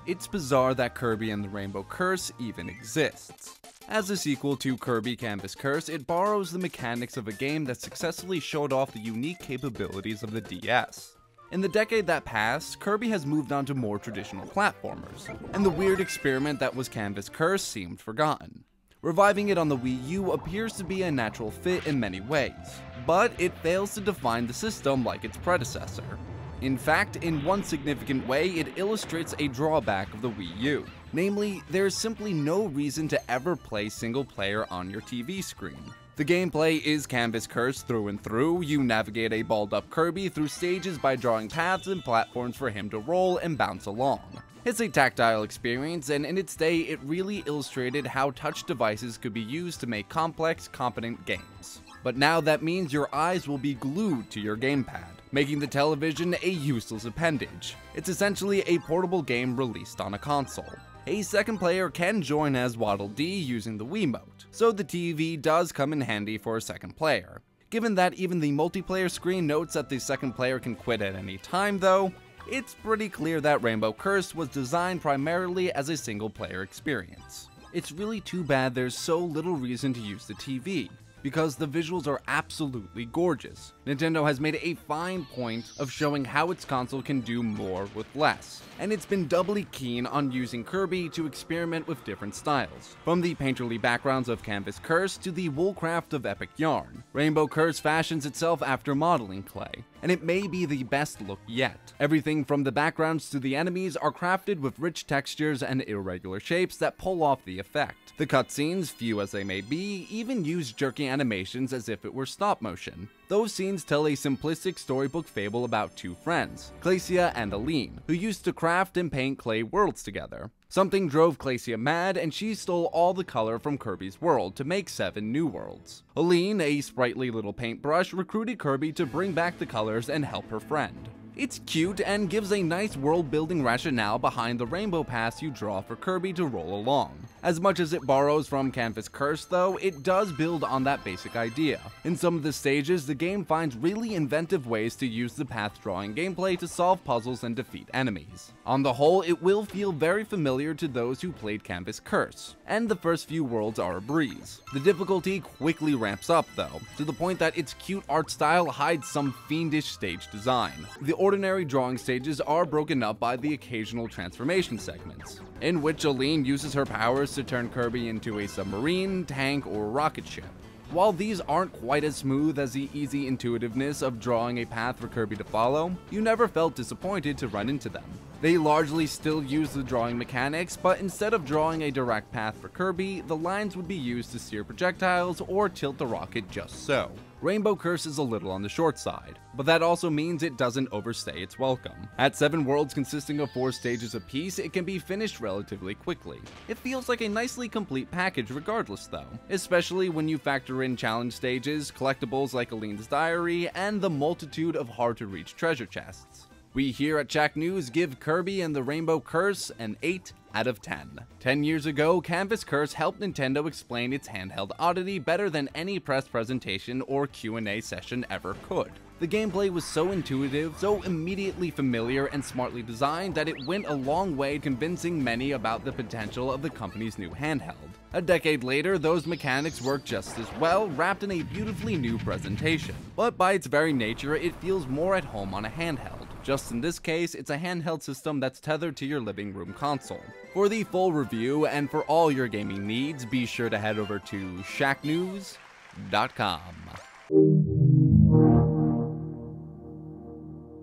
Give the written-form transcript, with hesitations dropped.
It's bizarre that Kirby and the Rainbow Curse even exists. As a sequel to Kirby Canvas Curse, it borrows the mechanics of a game that successfully showed off the unique capabilities of the DS. In the decade that passed, Kirby has moved on to more traditional platformers, and the weird experiment that was Canvas Curse seemed forgotten. Reviving it on the Wii U appears to be a natural fit in many ways, but it fails to define the system like its predecessor. In fact, in one significant way, it illustrates a drawback of the Wii U. Namely, there is simply no reason to ever play single player on your TV screen. The gameplay is Canvas Curse through and through. You navigate a balled up Kirby through stages by drawing paths and platforms for him to roll and bounce along. It's a tactile experience, and in its day, it really illustrated how touch devices could be used to make complex, competent games. But now that means your eyes will be glued to your gamepad, making the television a useless appendage. It's essentially a portable game released on a console. A second player can join as Waddle Dee using the Wiimote, so the TV does come in handy for a second player. Given that even the multiplayer screen notes that the second player can quit at any time though, it's pretty clear that Rainbow Curse was designed primarily as a single player experience. It's really too bad there's so little reason to use the TV, because the visuals are absolutely gorgeous. Nintendo has made a fine point of showing how its console can do more with less, and it's been doubly keen on using Kirby to experiment with different styles. From the painterly backgrounds of Canvas Curse to the woolcraft of Epic Yarn, Rainbow Curse fashions itself after modeling clay, and it may be the best look yet. Everything from the backgrounds to the enemies are crafted with rich textures and irregular shapes that pull off the effect. The cutscenes, few as they may be, even use jerky animations as if it were stop motion. Those scenes tell a simplistic storybook fable about two friends, Glacia and Aline, who used to craft and paint clay worlds together. Something drove Glacia mad, and she stole all the color from Kirby's world to make 7 new worlds. Aline, a sprightly little paintbrush, recruited Kirby to bring back the colors and help her friend. It's cute and gives a nice world-building rationale behind the rainbow paths you draw for Kirby to roll along. As much as it borrows from Canvas Curse though, it does build on that basic idea. In some of the stages, the game finds really inventive ways to use the path drawing gameplay to solve puzzles and defeat enemies. On the whole, it will feel very familiar to those who played Canvas Curse, and the first few worlds are a breeze. The difficulty quickly ramps up though, to the point that its cute art style hides some fiendish stage design. The ordinary drawing stages are broken up by the occasional transformation segments, in which Aline uses her powers to turn Kirby into a submarine, tank, or rocket ship. While these aren't quite as smooth as the easy intuitiveness of drawing a path for Kirby to follow, you never felt disappointed to run into them. They largely still use the drawing mechanics, but instead of drawing a direct path for Kirby, the lines would be used to steer projectiles or tilt the rocket just so. Rainbow Curse is a little on the short side, but that also means it doesn't overstay its welcome. At 7 worlds consisting of 4 stages apiece, it can be finished relatively quickly. It feels like a nicely complete package regardless though, especially when you factor in challenge stages, collectibles like Aline's diary, and the multitude of hard-to-reach treasure chests. We here at Shacknews give Kirby and the Rainbow Curse an 8 out of 10. 10 years ago, Canvas Curse helped Nintendo explain its handheld oddity better than any press presentation or Q&A session ever could. The gameplay was so intuitive, so immediately familiar and smartly designed that it went a long way convincing many about the potential of the company's new handheld. A decade later, those mechanics work just as well, wrapped in a beautifully new presentation. But by its very nature, it feels more at home on a handheld. Just in this case, it's a handheld system that's tethered to your living room console. For the full review and for all your gaming needs, be sure to head over to shacknews.com.